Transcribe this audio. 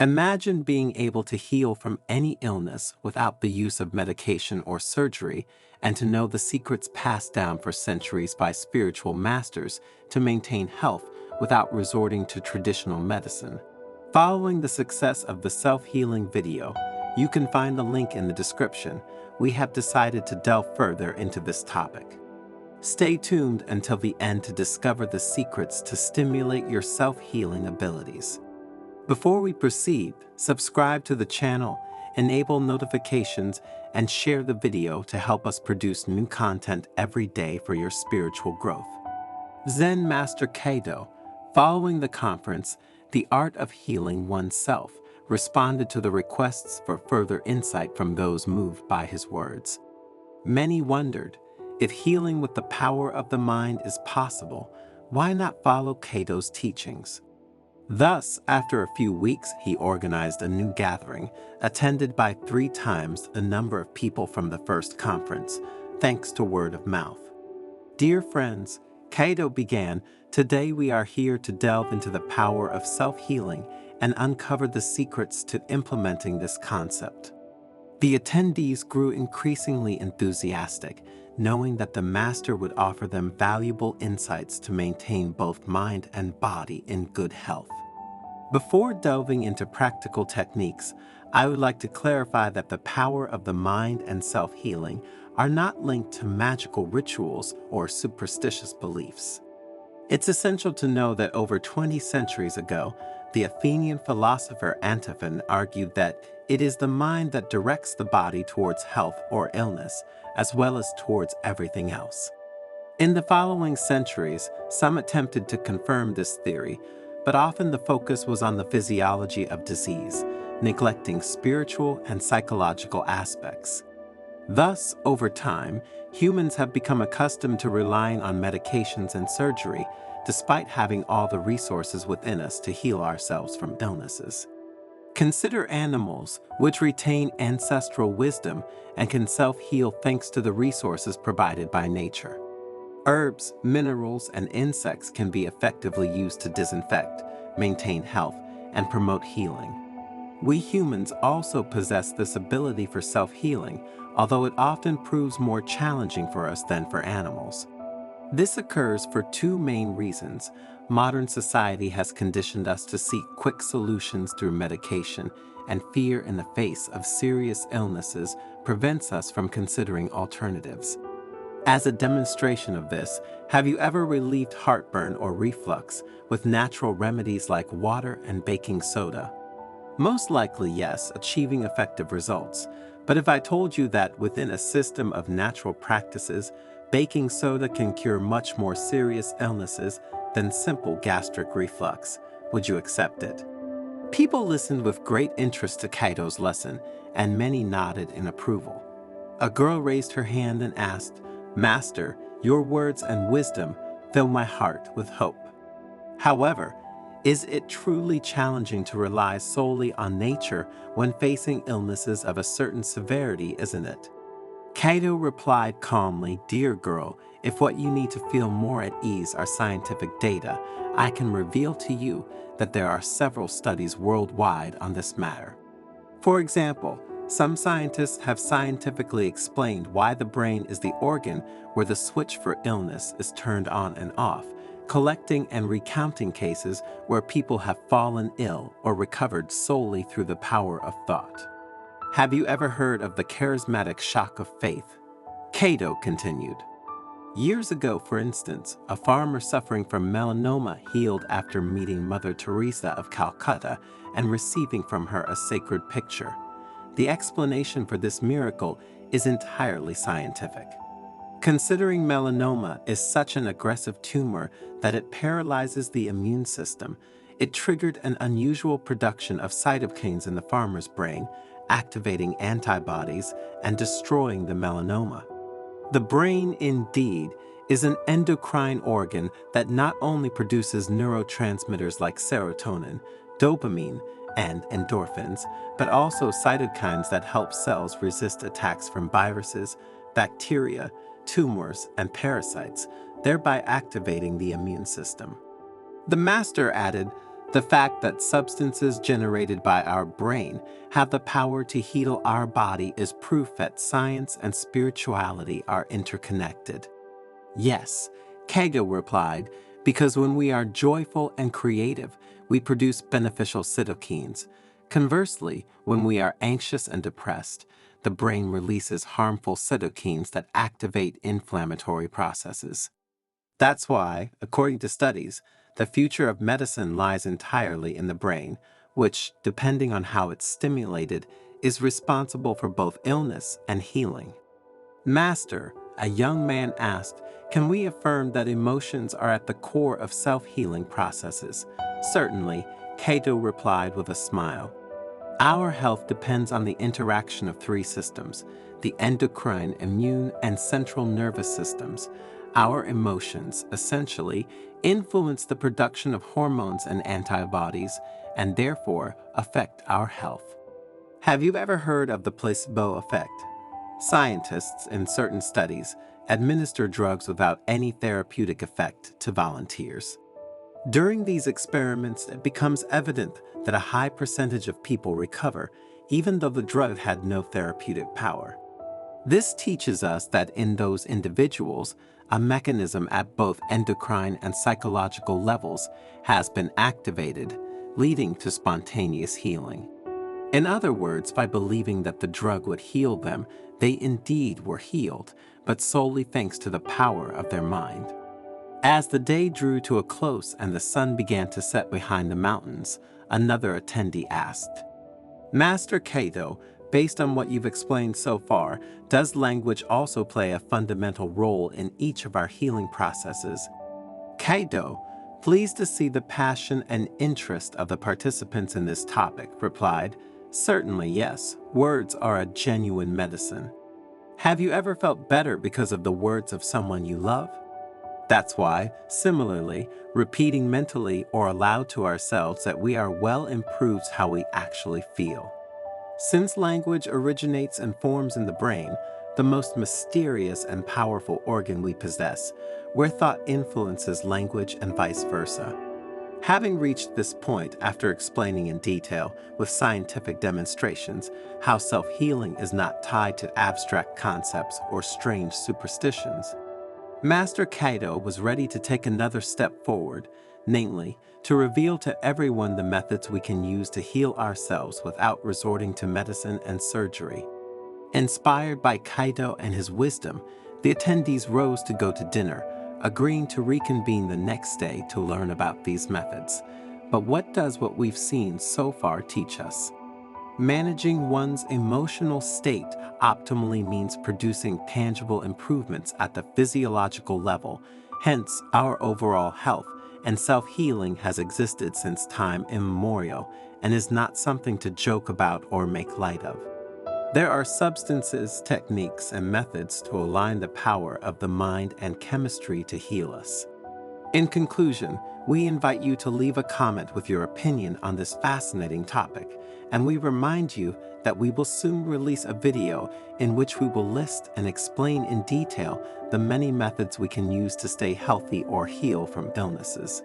Imagine being able to heal from any illness without the use of medication or surgery, and to know the secrets passed down for centuries by spiritual masters to maintain health without resorting to traditional medicine. Following the success of the self-healing video, you can find the link in the description. We have decided to delve further into this topic. Stay tuned until the end to discover the secrets to stimulate your self-healing abilities. Before we proceed, subscribe to the channel, enable notifications, and share the video to help us produce new content every day for your spiritual growth. Zen Master Kado, following the conference, The Art of Healing Oneself, responded to the requests for further insight from those moved by his words. Many wondered, if healing with the power of the mind is possible, why not follow Kado's teachings? Thus, after a few weeks, he organized a new gathering, attended by 3 times the number of people from the first conference, thanks to word of mouth. Dear friends, Kado began, today we are here to delve into the power of self-healing and uncover the secrets to implementing this concept. The attendees grew increasingly enthusiastic, knowing that the master would offer them valuable insights to maintain both mind and body in good health. Before delving into practical techniques, I would like to clarify that the power of the mind and self-healing are not linked to magical rituals or superstitious beliefs. It's essential to know that over 20 centuries ago, the Athenian philosopher Antiphon argued that it is the mind that directs the body towards health or illness, as well as towards everything else. In the following centuries, some attempted to confirm this theory, but often the focus was on the physiology of disease, neglecting spiritual and psychological aspects. Thus, over time, humans have become accustomed to relying on medications and surgery, despite having all the resources within us to heal ourselves from illnesses. Consider animals, which retain ancestral wisdom and can self-heal thanks to the resources provided by nature. Herbs, minerals, and insects can be effectively used to disinfect, maintain health, and promote healing. We humans also possess this ability for self-healing, although it often proves more challenging for us than for animals. This occurs for 2 main reasons. Modern society has conditioned us to seek quick solutions through medication, and fear in the face of serious illnesses prevents us from considering alternatives. As a demonstration of this, have you ever relieved heartburn or reflux with natural remedies like water and baking soda? Most likely yes, achieving effective results. But if I told you that within a system of natural practices, baking soda can cure much more serious illnesses than simple gastric reflux, would you accept it? People listened with great interest to Kado's lesson, and many nodded in approval. A girl raised her hand and asked, "Master, your words and wisdom fill my heart with hope." However, is it truly challenging to rely solely on nature when facing illnesses of a certain severity, isn't it? Kado replied calmly, "Dear girl, if what you need to feel more at ease are scientific data, I can reveal to you that there are several studies worldwide on this matter. For example, some scientists have scientifically explained why the brain is the organ where the switch for illness is turned on and off, collecting and recounting cases where people have fallen ill or recovered solely through the power of thought. Have you ever heard of the charismatic shock of faith?" Kado continued. Years ago, for instance, a farmer suffering from melanoma healed after meeting Mother Teresa of Calcutta and receiving from her a sacred picture. The explanation for this miracle is entirely scientific. Considering melanoma is such an aggressive tumor that it paralyzes the immune system, it triggered an unusual production of cytokines in the farmer's brain, activating antibodies and destroying the melanoma. The brain, indeed, is an endocrine organ that not only produces neurotransmitters like serotonin, dopamine, and endorphins, but also cytokines that help cells resist attacks from viruses, bacteria, tumors, and parasites, thereby activating the immune system. The master added, The fact that substances generated by our brain have the power to heal our body is proof that science and spirituality are interconnected. Yes, Cato replied, because when we are joyful and creative, we produce beneficial cytokines. Conversely, when we are anxious and depressed, the brain releases harmful cytokines that activate inflammatory processes. That's why, according to studies, the future of medicine lies entirely in the brain, which, depending on how it's stimulated, is responsible for both illness and healing. Master, a young man asked, can we affirm that emotions are at the core of self-healing processes? Certainly, Cato replied with a smile. Our health depends on the interaction of three systems: the endocrine, immune, and central nervous systems. Our emotions, essentially, influence the production of hormones and antibodies, and therefore affect our health. Have you ever heard of the placebo effect? Scientists, in certain studies, administer drugs without any therapeutic effect to volunteers. During these experiments, it becomes evident that a high percentage of people recover, even though the drug had no therapeutic power. This teaches us that in those individuals, a mechanism at both endocrine and psychological levels has been activated, leading to spontaneous healing. In other words, by believing that the drug would heal them, they indeed were healed, but solely thanks to the power of their mind. As the day drew to a close and the sun began to set behind the mountains, another attendee asked, Master Cato, based on what you've explained so far, does language also play a fundamental role in each of our healing processes? Cato, pleased to see the passion and interest of the participants in this topic, replied, Certainly yes, words are a genuine medicine. Have you ever felt better because of the words of someone you love? That's why, similarly, repeating mentally or aloud to ourselves that we are well improves how we actually feel. Since language originates and forms in the brain, the most mysterious and powerful organ we possess, where thought influences language and vice versa. Having reached this point after explaining in detail, with scientific demonstrations, how self-healing is not tied to abstract concepts or strange superstitions, Master Cato was ready to take another step forward, namely, to reveal to everyone the methods we can use to heal ourselves without resorting to medicine and surgery. Inspired by Cato and his wisdom, the attendees rose to go to dinner, agreeing to reconvene the next day to learn about these methods. But what does what we've seen so far teach us? Managing one's emotional state optimally means producing tangible improvements at the physiological level. Hence, our overall health and self-healing has existed since time immemorial and is not something to joke about or make light of. There are substances, techniques, and methods to align the power of the mind and chemistry to heal us. In conclusion, we invite you to leave a comment with your opinion on this fascinating topic, and we remind you that we will soon release a video in which we will list and explain in detail the many methods we can use to stay healthy or heal from illnesses.